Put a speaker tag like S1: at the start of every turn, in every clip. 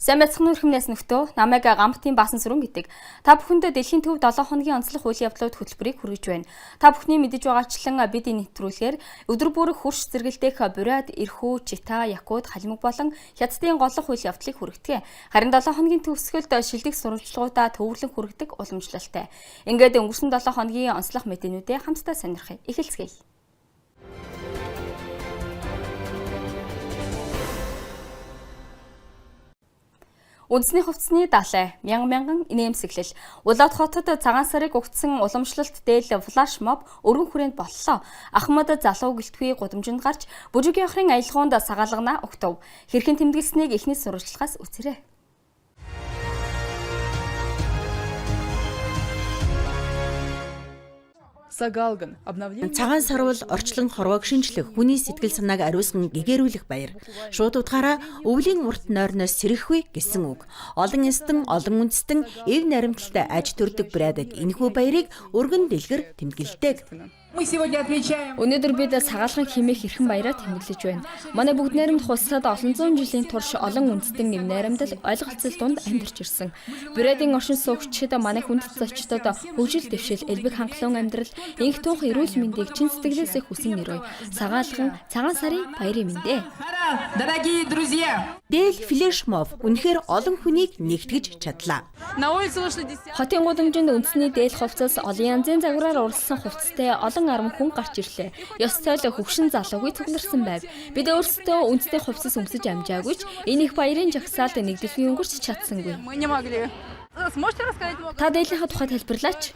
S1: Сайн байцгаана өрхмнээс нөхдөө намайг Гамбатын Баасан Сүрэн гэдэг. Та бүхэнд дэлхийн төв 7 хоногийн онцлог үйл явдлууд хөтөлбөрийг хүргэж байна. Та бүхний мэдэж байгаачлан бидний нэвтрүүлгээр өдөр бүр хурц зэрэгэлдэх бурайд, эрхүү, чита, якут, халимаг болон хятадын голлох үйл явдлыг хүргэдэг. Харин 7 хоногийн төгсгөлд шилдэг сурвалжлагуудаа төвөрлөн хүргэдэг уламжлалтай. Ингээд өнгөрсөн 7 хоногийн онцлог мэдээнүүдээ хамтдаа сонирхъя. Эхэлцгээе. Үндэсний хувцсны далай, мянган инээмсэглэл, Улаат хотод цагаан сарыг угтсан уламжлалт дээл флаш моб өргөн хүрээнд боллоо. Ахмад залуу гэлтгүй гудамжинд гарч бүжигийн охрын аялгаунд сагаалгана өгтөв. Хэрхэн тэмдэглэснийг эхний сурвалжлагаас үзээрэй.
S2: Цагаан сар бол орчлон хорвоог шинжлэх, хүний сэтгэл санааг ариусган гэгэрүүлэх баяр. Шууд утгаараа өвлийн урт нойрноос сэрхэхгүй гэсэн үг. Олон эстэн, олон үндэстэн, эв наримталтай аж төрдөг брайдад энэхүү баярыг өргөн дэлгэр тэмдэглэдэг.
S1: Өнөөдөр бид сагаалган хэмээх эрхэм баяраа тэмдэглэж байна. Манай бүгд найрамд хулсад олон зуун жилийн турш олон үндэстэн эв найрамдал ойлголцол донд амьдарч ирсэн. Брайдын оршин суугчид манай хүнд зочдод хөгжил дэвшил, элбэг хангалуун амьдрал, инх тух эрүүл мэндийг чин сэтгэлээсээ хүсэн нэрвэ. Сагаалган цагаан сарын баярын мэндэ.
S2: Дээл флешмоб үнэхээр олон хүнийг нэгтгэж чадлаа.
S1: Хотын гудамжинд үндэсний дээл хувцас олон янзын загвараар уралсан хувцастай олон арам хүн гарч ирлээ. Ёс тойл хөвшин залуугүй цугларсан байв. Бид өөрсдөө үндэсний хувцас өмсөж амжаагүй ч энэ их баярын жагсаалд нэгдэлгүй өнгөрч чадсангүй. Та дээлийнхаа тухай тайлбарлаач.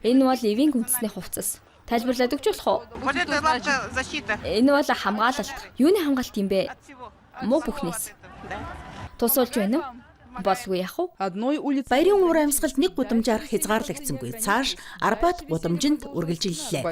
S1: Энэ бол эвийн үндэсний хувцас. Тайлбарлаад өгч болох уу? Энэ бол хамгаалалт. Юуны хамгаалт юм бэ? Муу бүхнээс. Тусуулж байна уу? Болгүй яах вэ?
S2: Баярын уур амьсгалд нэг гудамжаар хязгаарлагдсангүй. Цааш Арбат гудамжинд үргэлжиллээ.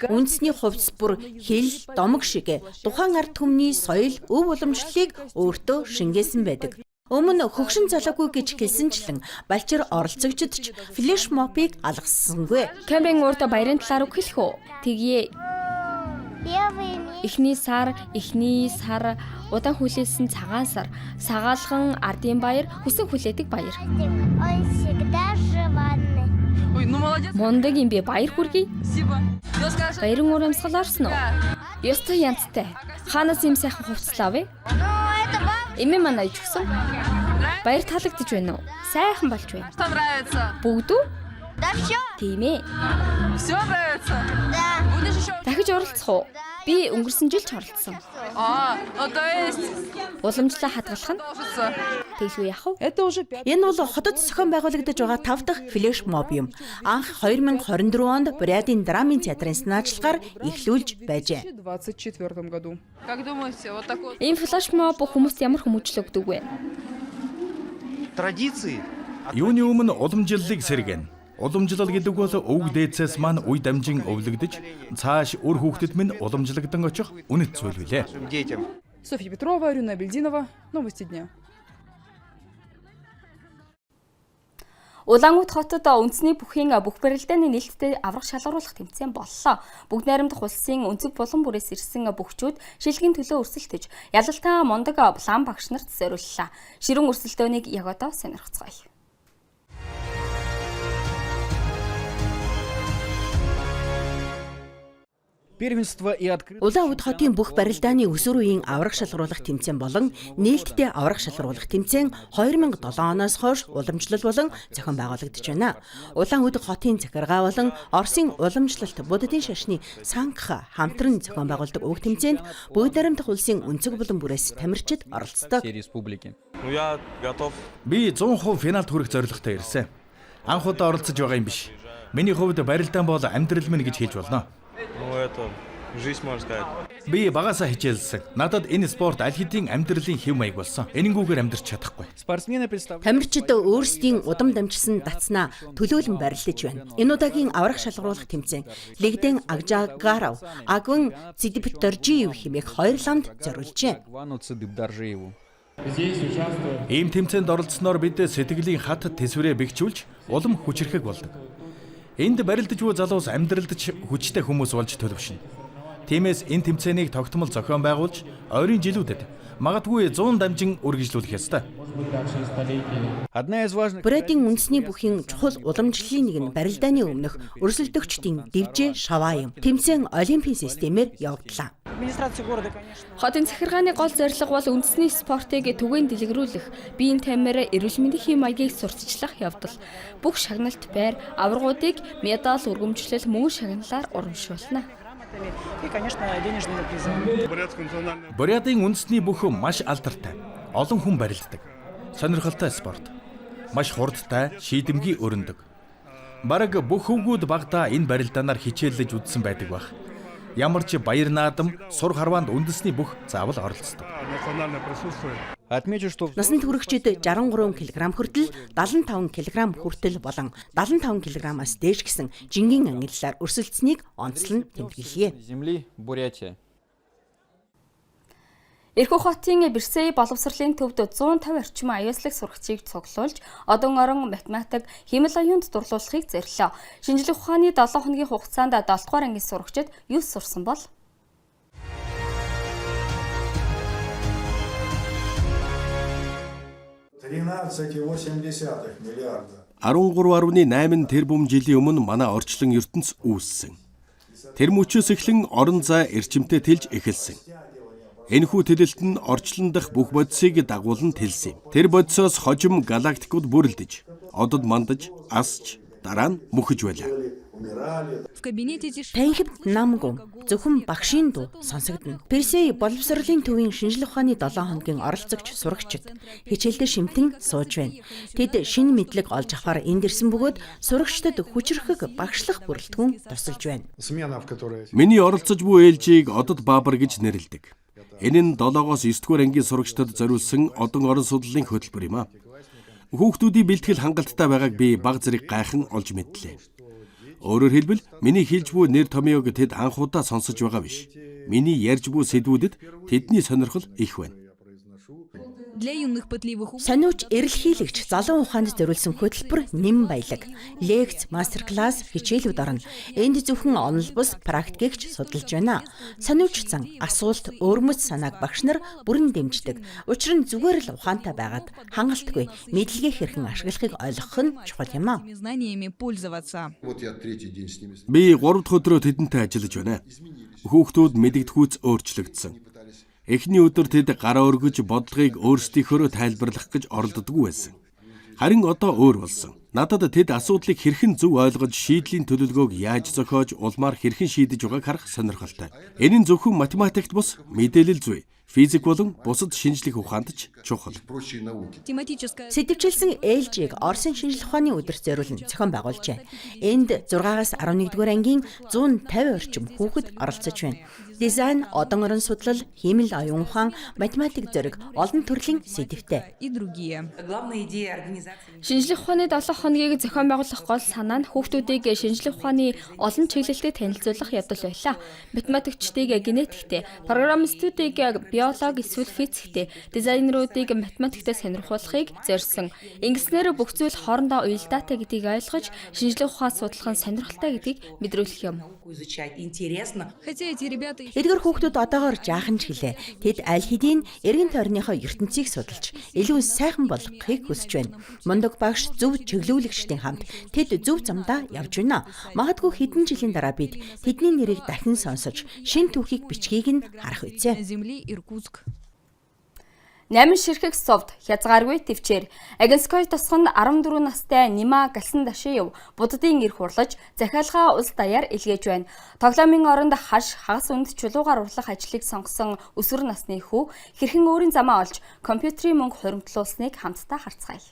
S2: Үндэсний хувцас бүр хил, домог шиг тухайн ард түмний соёл, өв уламжлалыг өөртөө шингээсэн байдаг. Өмнө хөгшин залуугүй гэж хэлсэнчлэн балчир оролцогчд ч флешмобыг алгасангүй.
S1: Камерын урд баярын талаар үг хэлэх үү? Тэгье. Эхний сар, удаан хүлээсэн цагаан сар, сагаалган ардын баяр, хүсэн хүлээдэг баяр. Мундаг юм би баяр хүргэе. Баярын уур амьсгал орсон уу? Ёстой янзтай. Хаанаас юм сайхан хувцлаа вэ? Эмээ манай иж өгсөн. Баяр таалагдж байна уу? Сайхан болж байна. Бүгд үү? Тийм ээ. Дахиж оролцох уу? Би өнгөрсөн жил ч оролцсон. Уламжлалаа хадгалах нь тэглгүй яах вэ?
S2: Энэ бол хотод зохион байгуулагдаж байгаа 5 дахь флешмоб юм. Анх 2024 онд Брайдын драмын театрын санаачлагаар эхлүүлж байжээ.
S1: Энэ флешмоб хүмүүст ямар хүмүүжил өгдөг вэ?
S3: Юуны өмнө уламжлалыг сэргэн. Уламжлал гэдэг бол өвөг дээдсээс маань үе дамжин өвлөгдөж цааш үр хүүхдэд минь уламжлагдан очих үнэт зүйл билээ.
S4: Софья Петрова, Арина Бельдинова, новости дня.
S1: Улаангут хотод үндэсний бүхийн бүх барилдааны нээлттэй аврах шалгаруулах тэмцээн боллоо. Бүгд найрамдах улсын өнцөг булан бүрээс ирсэн бүхчүүд шилжгийн төлөө өрсөлдөж, ялалтаа мундаг план багш нарт зориуллаа. Ширүүн өрсөлдөөнийг яг одоо сонирхцгаая.
S2: Улаан уд хотын бүх барилдааны өсвөр үеийн аврах шалгаруулах тэмцээн болон нээлттэй аврах шалгаруулах тэмцээн 2007 оноос хойш уламжлал болон зохион байгуулагдаж байна. Улаан уд хотын захиргаа болон Оросын уламжлалт буддын шашны Сангх хамтран зохион байгуулдаг уг тэмцээнд бүгд найрамдах улсын өнцөг булан бүрээс тамирчид оролцдог.
S3: Би 100% финалд хүрэх зорилготой ирсэн. Анх удаа оролцож байгаа юм биш. Миний хувьд барилдаан бол амьдрал минь гэж хэлж болно. Би багасаа хичээлсэн. Надад энэ спорт аль хэдийн амьдралын хэв маяг болсон. Энэнгүүгээр амьдарч чадахгүй.
S2: Тамирчид өөрсдийн удам дамжсан дацнаа төлөөлөн барилдаж байна. Энэ удаагийн аврах шалгаруулах тэмцээн Лэгдэн Агжагарав, Агван Цидипторжиев хэмээх хоёр ламд зориулжээ.
S3: Ийм тэмцээнд оролцсноор бид сэтгэлийн хат тэсвэрээ бэхжүүлж улам хүчрэхэг болдог. Энд барилдаж буй залуус амьдралдч хүчтэй хүмүүс болж төлөвшнө. Тиймээс энэ тэмцээнийг тогтмол зохион байгуулж, ойрын жилүүдэд магадгүй 100 дамжин үргэлжлүүлэх ёстой.
S2: Бурятын үндэсний бүхийн чухал уламжлалын нэг нь барилдааны өмнөх өрсөлдөгчдийн дивжээ шаваа юм. Тэмцээн олимпийн системээр явагдлаа.
S1: Хотын захиргааны гол зорилго бол үндэсний спортыг түгээн дэлгэрүүлэх, биеийн тамираа эрүүл мэндийн маягийг сурталчлах явдал. Бүх шагналт байр, аваргуудыг медаль, өргөмжлөл, мөн шагналаар урамшуулна.
S3: Бурятын үндэсний бүх маш алдартай. Олон хүн барилддаг. Сонирхолтой спорт. Маш хурдтай, шийдэмгий өрнөдөг. Бараг бүх хөвгүүд багада энэ барилдаанаар хичээллэж үзсэн байдаг баг. Ямар ч баяр наадам, сур харваанд үндэсний бүх заавал оролцдог.
S2: Насанд хүрэгчид 63 кг хүртэл 75 кг хүртэл болон 75 кг-аас дээш гэсэн жингийн ангиллаар өрсөлдсөнийг онцлон тэмдэглэе.
S1: Ирхүү хотын Берсей боловсролын төвд 150 орчим аюулслаг сурагчийг цуглуулж, одон орон математик, хэмэл оюунд дурлуулахыг зорилоо. Шинжлэх ухааны 7 хоногийн хугацаанд 7 дугаар ангийн сурагчид юу сурсан бол?
S5: 13.8 тэрбум жилийн өмнө манай орчлон ертөнц үүссэн. Тэр мөчөөс эхлэн орон зай эрчимтэй тэлж эхэлсэн. Энэхүү тэлэлт нь орчлон дахь бүх бодисыг дагуулan тэлсэн юм. Тэр бодисоос хожим галактикууд бүрэлдэж, одод мандаж, асч, дараа нь мөхөж байлаа.
S2: Танхимд намгүй зөвхөн багшийн дуу сонсогдно. Берсей боловсролын төвийн шинжлэх ухааны 7 хоногийн оролцогч сурагчид хичээлдээ шимтэн сууж байна. Тэд шинэ мэдлэг олж авахар энд ирсэн бөгөөд сурагчдад хүчрхэг багшлах бүрэлдэхүүн тусалж байна.
S5: Миний оролцож буй ээлжийг Одод Баабар гэж нэрлэдэг. Энэ нь 7-оос 9 дугаар ангийн сурагчдад зориулсан одон орон судлалын хөтөлбөр юм а. Хүүхдүүдийн бэлтгэл хангалттай байгааг би баг зэрэг гайхан олж мэдлээ. Өөрөөр хэлбэл миний хэлж буй нэр томьёог тэд анхудаа сонсож байгаа биш. Миний ярьж буй сэдвүүдэд тэдний сонирхол их байна.
S2: Сониуч эрэлхийлэгч залуу ухаанд зориулсан хөтөлбөр нэм баялаг, лекц, мастер-класс, хичээлүүд орно. Энд зөвхөн онол бус практикч судалж байна. Сониуч зан асуулт, өөрмөц санааг багш нар бүрэн дэмждэг. Учир нь зүгээр л ухаантай байгаад хангалтгүй мэдлэгээ хэрхэн ашиглахыг ойлгох нь чухал юм а.
S5: Би 3 дахь өдрөө тэдэнтэй ажиллаж байна. Хүүхдүүд мэдэгдэхүйц өөрчлөгдсөн. Эхний өдөр тэд гараа өргөж бодлогыг өөрсдийнхөө тайлбарлах гэж оролддоггүй байсан. Харин одоо өөр болсон. Надад тэд асуудлыг хэрхэн зөв ойлгож шийдлийн төлөвлөгөөг яаж зохиож улмаар хэрхэн шийдэж байгааг харах сонирхолтой. Энэ нь зөвхөн математикт бус мэдээлэл зүй, физик болон бусад шинжлэх ухаанд ч чухал.
S2: Сэдвчилсэн ээлжийг Оросын шинжлэх ухааны өдөрт зориулан зохион байгуулжээ. Энд 6-аас 11-р ангийн 150 орчим хүүхэд оролцож байна. Дизайн, одон орон судлал, хэмэл оюун ухаан, математик зэрэг олон төрлийн сэдвтэй.
S1: Шинжлэх ухааны 7 хоногийг зохион байгуулах гол санаа нь хүүхдүүдийг шинжлэх ухааны олон чиглэлтэд танилцуулах явдал байлаа. Математикчдыг генетиктэй, программистуудыг биологи эсвэл физиктэй, дизайнеруудыг математиктэй сонирхуулахыг зорьсон. Ингэснээр бүх зүйл хоорондоо уялдаатай гэдгийг ойлгож, шинжлэх ухаан судлах нь сонирхолтой гэдгийг мэдрүүлэх юм.
S2: Эдгээр хүүхдүүд одоогоор жаахан ч гэлээ. Тэд аль хэдийн эргэн тойрныхоо ертөнцийг судалж, илүү сайхан болгохыг хүсэж байна. Мундаг багш зөв чиглүүлэгчдийн хамт тэд зөв замдаа явж байна. Магадгүй хэдэн жилийн дараа бид тэдний нэрийг дахин сонсож, шинэ түүхийг бичгийг нь харах үзье.
S1: 8 ширхэг совд хязгааргүй төвчээр Агенской тосгонд 14 настай Нима Галсандашиев буддын эрх хурлаж захиалгаа улс даяар илгээж байна. Тоглоомын оронд хаш хагас үнд чулуугаар урлах ажлыг сонгосон өсвөр насны хүү хэрхэн өөрийн замаа олж компьютерийн мөнгө хуримтлуулсныг хамтдаа харцгаая.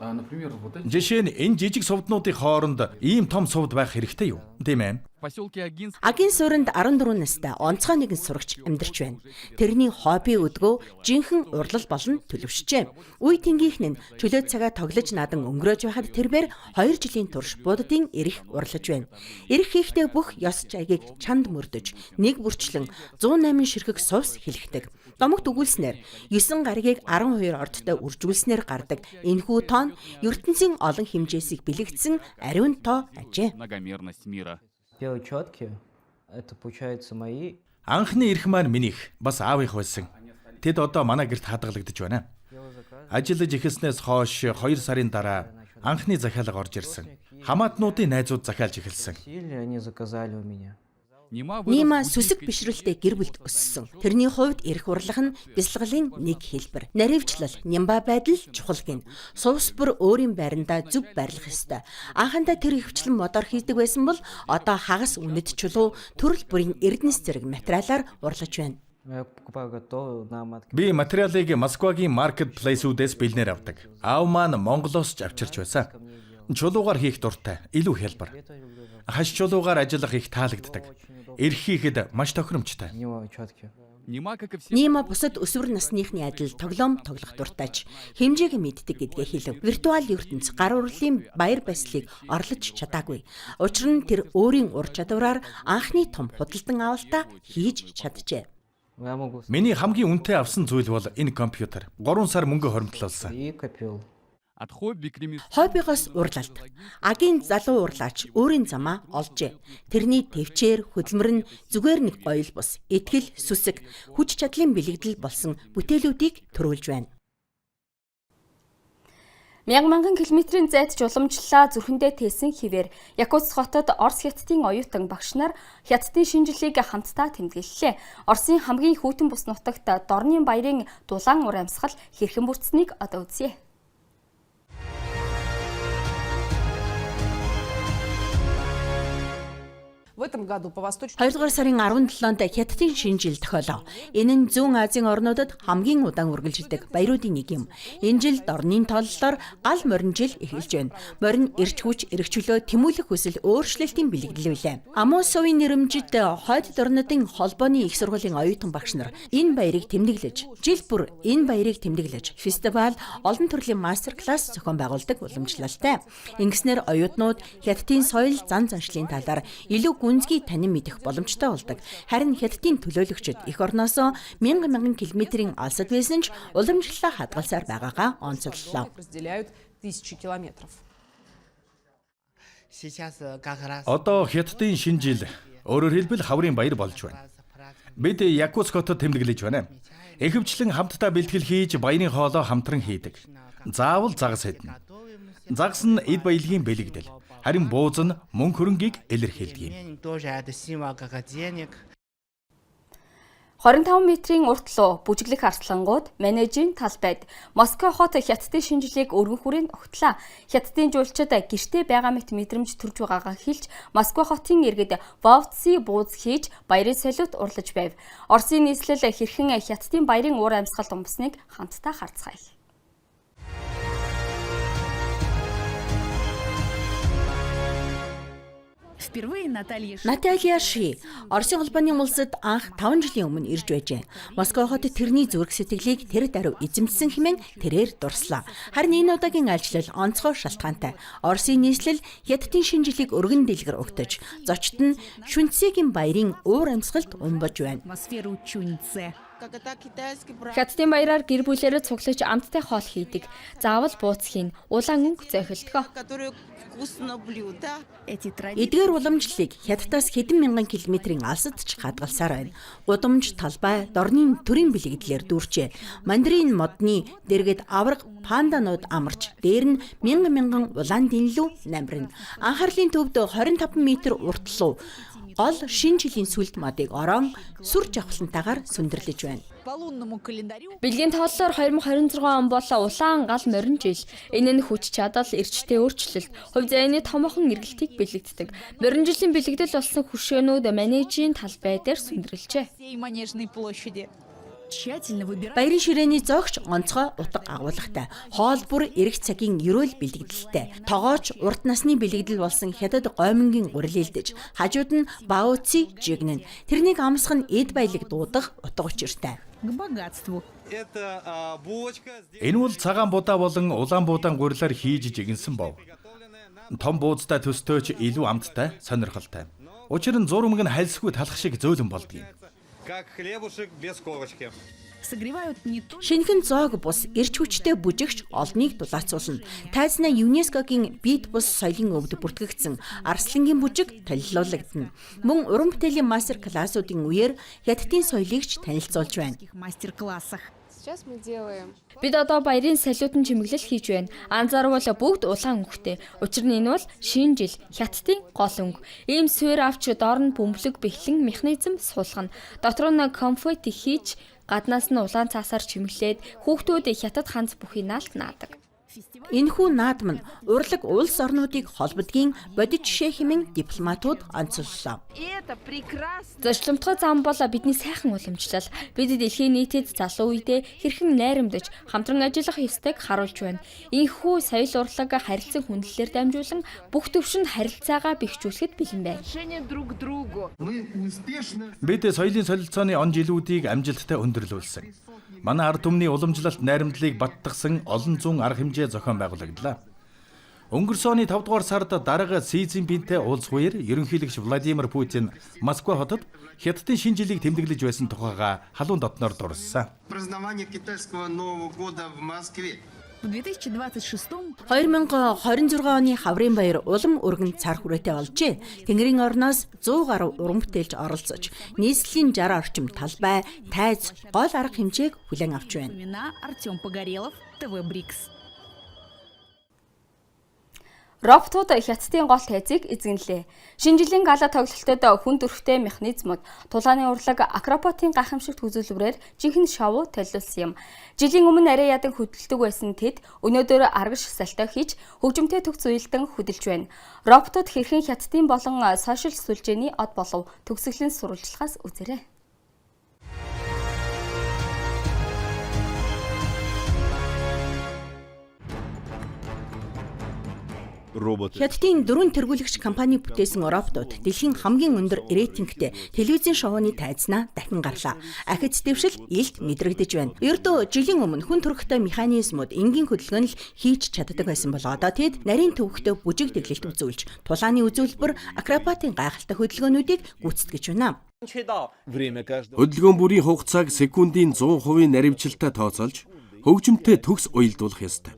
S3: Жишээ нь энэ жижиг совднуудын хооронд ийм том совд байх хэрэгтэй юу? Тийм ээ.
S2: Агийн суурьнд 14 настай онцгой нэгэн сурагч амьдарч байна. Тэрний хобби өдгөө жинхэнэ урлал болон төлөвшжээ. Үе тэнгийнхэн нь чөлөө цагаа тоглож надан өнгөрөөж байхад тэрбээр 2 жилийн турш буддын эрх урлаж байна. Эрх хийхдээ бүх ёс жайгийг чанд мөрдөж, нэг бүрчлэн 108 ширхэг сувс хэлэхдэг. Домогт өгүүлснээр 9 гаригийг 12 ордтой үржүүлснээр гардаг энэхүү тоон ертөнцийн олон хэмжээсийг бэлэгдсэн ариун тоо ажээ.
S6: Делать четкие, это получается мои.
S3: Анхны эрх маань минийх, бас аавынх байсан. Тэд одоо манай гэрт хадгалагдаж байна. Ажиллаж эхэлснээс хойш 2 сарын дараа анхны захиалга орж ирсэн. Хамаатнуудын найзууд захиалж эхэлсэн.
S6: Они заказали у меня.
S2: Нима сүсэг бишрэлтэй гэр бүлд өссөн. Тэрний хувьд эрх урлах нь бясалгалын нэг хэлбэр. Наривчлал, нямба байдал чухал гин. Сувс бүр өөрийн байрандаа зөв байрлах ёстой. Анхандаа тэр хөвчлэн модоор хийдэг байсан бол одоо хагас үнэт чулуу төрөл бүрийн эрдэнэс зэрэг материалаар урлаж байна.
S6: Я покупаю готовую на матке.
S3: Би материалыг Москвагийн маркетплейсүүдээс бэлнээр авдаг. Аав маань Монголоос ч авчирч байсан. Чулуугаар хийх дуртай, илүү хялбар. Хаш чулуугаар ажиллах их таалагддаг. Эрх хийхэд маш тохиромжтой.
S6: У него четкие.
S2: Нима бусад өсвөр насныхны адил тоглоом тоглох дуртайч хэмжээг мэддэг гэдгээ хэлв. Виртуал ертөнц гар урлын баяр баясгалыг орлож чадаагүй. Учир нь тэр өөрийн ур чадвараар анхны том худалдан авалтаа хийж чаджээ.
S6: Я могу
S3: Миний хамгийн үнэтэй авсан зүйл бол энэ компьютер. 3 сар мөнгө хоримтлуулсан.
S6: и копил.
S2: Хоббигоос урлалт. Агийн залуу урлаач өөрийн замаа олжээ. Тэрний төвчээр хөдөлмөр нь зүгээр нэг гоёл бус, итгэл, сүсэг, хүч чадлын бэлэгдэл болсон бүтээлүүдийг төрүүлж байна.
S1: Мянган километрийн зайд жуламжлалаа зүрхэндээ тээсэн хിവэр Якутск хотод Орос хятадын оюутан багш нар хятадын шинжлэлийг хамтдаа тэмдэглэлээ. Оросын хамгийн хүйтэн бус нутагт Дорны баярын дулаан ур амьсгал хэрхэн бүрдсэнийг одоо үзье.
S4: В этом году по восточному
S2: 2 сарын 17-нд Хятадын шинэ жил тохиолоо. Энэ нь зүүн Азийн орнуудад хамгийн удаан үргэлжилдэг баяруудын нэг юм. Энэ жил Дорны тооллоор гал морин жил эхэлж байна. Морин эрч хүч, эргчлөө, тэмүүлэх хүсэл өөрчлөлтийн бэлэгдэл билээ. Амуусовын нэрэмжид хойд Дорнодын холбооны их сургуулийн оюутан багш нар энэ баярыг тэмдэглэж, жил бүр энэ баярыг тэмдэглэж, фестивал, олон төрлийн мастер класс зохион байгуулдаг уламжлалтай. Ингэснээр оюутнууд Хятадын соёл, зан заншлын талаар илүү гүнзгий танин мэдэх боломжтой болдог. Харин Хятадын төлөөлөгчид эх орноосоо мянган километрийн алсад байсан ч уламжлалаа хадгалсаар байгаагаа онцоллоо.
S4: разделяют тысячи километров.
S3: Одоо Хятадын шинэ жил өөрөөр хэлбэл хаврын баяр болж байна. Бид Якутск хотод тэмдэглэж байна. Ихэвчлэн хамтдаа бэлтгэл хийж баярын хоолоо хамтран хийдэг. Заавал загас хэднэ. Загас нь эд баялагын бэлэгдэл. Харин бууз нь мөнгө хөрөнгийг илэрхийлдэг юм.
S1: 25 метрийн урт луу бүжиглэх арслангууд менежийн талбайд Москва хот Хятадын шинжилгээг өргөн хүрээнд огтлаа. Хятадын жуулчид гэртээ байгаа мэт мэдрэмж төрж байгаагаа хэлж Москва хотын иргэд вовцси бууз хийж баярын солиот урлаж байв. Оросын нийслэл хэрхэн Хятадын баярын уур амьсгал умсныг хамтдаа харцгаая.
S2: Наталья Ши Оросын холбооны улсад анх 5 жилийн өмнө ирж байжээ. Москва хотод тэрний зүрх сэтгэлийг тэр даруй эзэмдсэн хэмээн тэрээр дурслаа. Харин энэ удаагийн айлчлал онцгой шалтгаантай. Оросын нийслэл Хятадын шинэ жилийг өргөн дэлгэр өгтөж, зочид нь Шүнцэгийн баярын уур амьсгалд умбаж байна.
S1: Хятадын баяраар гэр бүлээрээ цуглаж амттай хоол хийдэг. Заавал бууц хийн, улаан өнгө зөөхөлдгөө.
S2: Эдгээр уламжлалыг Хятадаас хэдэн мянган километрийн алсад ч хадгалсаар байна. Гудамж, талбай, Дорны төрийн бэлэгдлэр дүүрчээ. Мандарин модны дэргэд авраг панданууд амарч, дээр нь мянган улаан дэнлүү намрина. Анхаарлын төвд 25 м урт луу гол шинэ жилийн сүлд модыг орон сүр жавхлантайгаар сүндэрлэж байна.
S1: Бэлгийн тооллоор 2026 он бол улаан гал морин жил. Энэ нь хүч чадал, эрчтэй өөрчлөлт, хувь зайны томоохон эргэлтийг бэлэгддэг. Морин жилийн бэлэгдэл болсон хөшөөнүүд менежийн талбай дээр сүндэрлэжээ.
S2: Баярын ширээний зоогч онцгой утга агуулгатай. Хоол бүр эрэх цагийн ерөөл бэлэгдэлтэй. Тогооч урт насны бэлэгдэл болсон хятад гоймонгийн гурил илдэж, хажууд нь баоци жигнэн. Тэрнийг амсах нь эд баялаг дуудах утга учиртай.
S3: Энэ бол цагаан будаа болон улаан будаан гурилаар хийж жигэнсэн бов. Том буудтай төстөөч илүү амттай, сонирхолтой. Учир нь зурмаг нь хальсгүй талах шиг зөөлөн болдгийг.
S2: Шинэхэн зоог бус эрч хүчтэй бүжигч олныг дулаацуулна. Тайзнаа ЮНЕСКОгийн бит бус соёлын өвд бүртгэгдсэн арслангийн бүжиг танилцуулагдана. Мөн уран бүтээлийн мастер классуудын үеэр хятадын соёлыг ч танилцуулж байна.
S1: Бид одоо баярын салютын чимэглэл хийж байна. Анзаарвал бүгд улаан өнгөтэй. Учир нь энэ бол шинэ жил хятадын гол өнгө. Ийм суур авч доор нь бөмбөлөг бэхлэн механизм суулгана. Дотор нь конфет хийж гаднаас нь улаан цаасаар чимэглээд хүүхдүүд хятад ханц бүхий наалт наадаг.
S2: Энэхүү наадам нь урлаг улс орнуудыг холбодгийн бодит жишээ хэмээн дипломатууд онцоллоо.
S1: Зочломтгой зам бол бидний сайхан уламжлал. Бид дэлхийн нийтэд залуу үедээ хэрхэн найрамдаж хамтран ажиллах ёстойг харуулж байна. Энэхүү соёл урлаг харилцан хүндлэлээр дамжуулан бүх төвшөнд харилцаагаа бэхжүүлэхэд бэлэн байна.
S3: Бид соёлын солилцооны он жилүүдийг амжилттай өндөрлүүлсэн. Манай ард түмний уламжлалт найрамдлыг баттгсан олон зуун арга хэмжээ зохион байгуулагдлаа. Өнгөрсөн оны 5 дугаар сард дарга Си Цзиньпинтэй уулзах үеэр ерөнхийлөгч Владимир Путин Москва хотод хятадын шинэ жилийг тэмдэглэж байсан тухайга халуун дотноор дурссан.
S2: 2026 оны хаврын баяр улам өргөн цар хүрээтэй болжээ. Тэнгэрийн орноос 100 гаруй уран бүтээлч оролцож, нийслэлийн 60 орчим талбай, тайз, гол арга хэмжээг хүлээн авч байна.
S1: Роботууд хятадын гол тайзыг эзэнлээ. Шинэ жилийн гала тоглолтод хүн төрхтэй механизмууд, тулааны урлаг, акробатын гайхамшигт үзүүлбэрээр жинхэнэ шоу толиулсан юм. Жилийн өмнө арай ядан хөдөлдөг байсан тэд өнөөдөр аргаш салтаа хийж хөгжимтэй төгс уялдан хөдөлж байна. Роботууд хэрхэн хятадын болон сошиал сүлжээний од болов төгсгөлийн сурвалжлагаас үзээрэй.
S2: Хятадын дөрвөн тэргүүлэгч компани бүтээсэн роботууд дэлхийн хамгийн өндөр рейтингтэй телевизийн шоуны тайзнаа дахин гарлаа. Ахиц дэвшил илт мэдрэгдэж байна. Ердөө жилийн өмнө хүн төрхтэй механизмууд энгийн хөдөлгөөн л хийж чаддаг байсан бол одоо тэд нарийн төвөгтэй бүжиг дэглэлт үзүүлж, тулааны үзүүлбэр, акробатын гайхалтай хөдөлгөөнүүдийг гүйцэтгэж байна.
S5: Хөдөлгөөн бүрийн хугацааг секундын 100% наривчлалтай тооцоолж, хөгжимтэй төгс уялдуулах ёстой.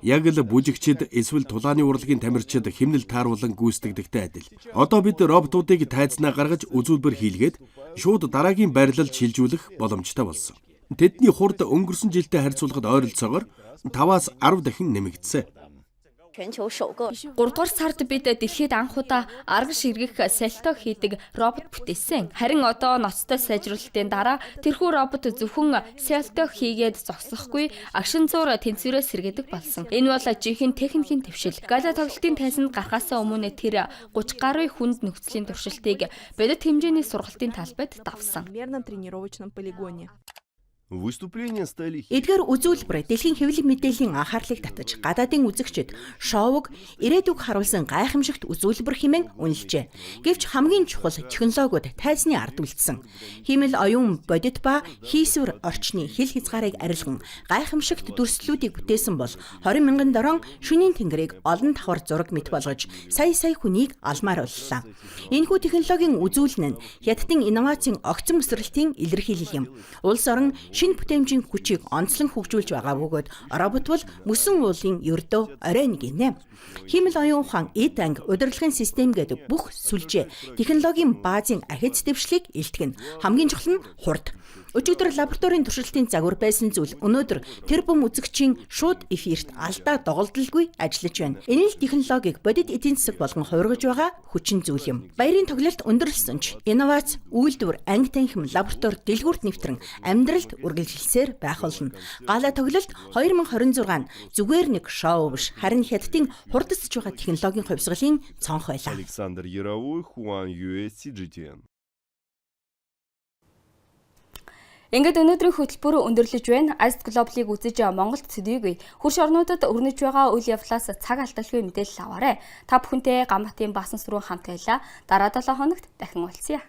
S5: Яг л бүжигчид эсвэл тулааны урлагийн тамирчид хэмнэл тааруулан гүйцэтгэдэгтэй адил. Одоо бид роботуудыг тайзнаа гаргаж үзүүлбэр хийлгээд шууд дараагийн байрлалд шилжүүлэх боломжтой болсон. Тэдний хурд өнгөрсөн жилтэй харьцуулахад ойролцоогоор 5-аас 10 дахин нэмэгдсэн.
S1: 3 дугаар сард бид дэлхийд анх удаа аргаш эргэх сальто хийдэг робот бүтээсэн. Харин одоо ноцтой сайжруулалтын дараа тэрхүү робот зөвхөн сальто хийгээд зогсохгүй агшин зуур тэнцвэрээ сэргээдэг болсон. Энэ бол жинхэнэ техникийн твшил. Гала тоглолтын тайзанд гарахаас өмнө тэр 30 гаруй хүнд нөхцөлийн туршилтыг бодит хэмжээний сургалтын талбайд давсан.
S2: Эдгээр үзүүлбэр дэлхийн хэвлэл мэдээллийн анхаарлыг татаж гадаадын үзэгчид шоуг ирээдүг харуулсан гайхамшигт үзүүлбэр хэмээн үнэлжээ. Гэвч хамгийн чухал технологиуд тайзны ард үлдсэн. Хиймэл оюун бодит ба хийсвэр орчны хил хязгаарыг арилган гайхамшигт дүрслэлүүдийг бүтээсэн бол 20,000 дорон шөнийн тэнгэрийг олон давхар зураг мэт болгож сая хүнийг алмаар боллоо. Энэхүү технологийн үзүүлэн нь хятадын инновацийн огцон өсрэлтийн илэрхийлэл юм. Улс орон шинэ бүтээмжийн хүчийг онцлон хөгжүүлж байгаа бөгөөд робот бол мөсөн уулын ердөө оройн гинэ. Хиймэл оюун ухаан, эд анги, удирдлагын систем гэдэг бүх сүлжээ технологийн баазын ахиц дэвшлиг илтгэн. Хамгийн чухал нь хурд. Өчигдөр лабораторийн туршилтын загвар байсан зүйл өнөөдөр тэр бум үзэгчийн шууд эфирт алдаа доголдолгүй ажиллаж байна. Энэ л технологиг бодит эдийн засаг болгон хувиргаж байгаа хүчин зүйл юм. Баярын тоглолт өндөрлсөн ч инновац, үйлдвэр, анги танхим, лаборатори, дэлгүүрт нэвтрэн амьдралд үргэлжилсээр байх болно. Гала тоглолт 2026 нь зүгээр нэг шоу биш, харин хятадын хурдсаж байгаа технологийн хувьсгалын цонх байлаа.
S7: Александр Яровой, Хуан Юэ, CGTN.
S1: Ингээд өнөөдрийн хөтөлбөр өндөрлөж байна. Ice Global-ыг үзэж Монголд төдийгүй хөрш орнуудад өрнөж байгаа үйл явдлаас цаг алдалгүй мэдээлэл аваарай. Та бүхэнтэй Гамбатын басан сүрүүн хамт байлаа. Дараа 7 хоногт дахин уулзъя.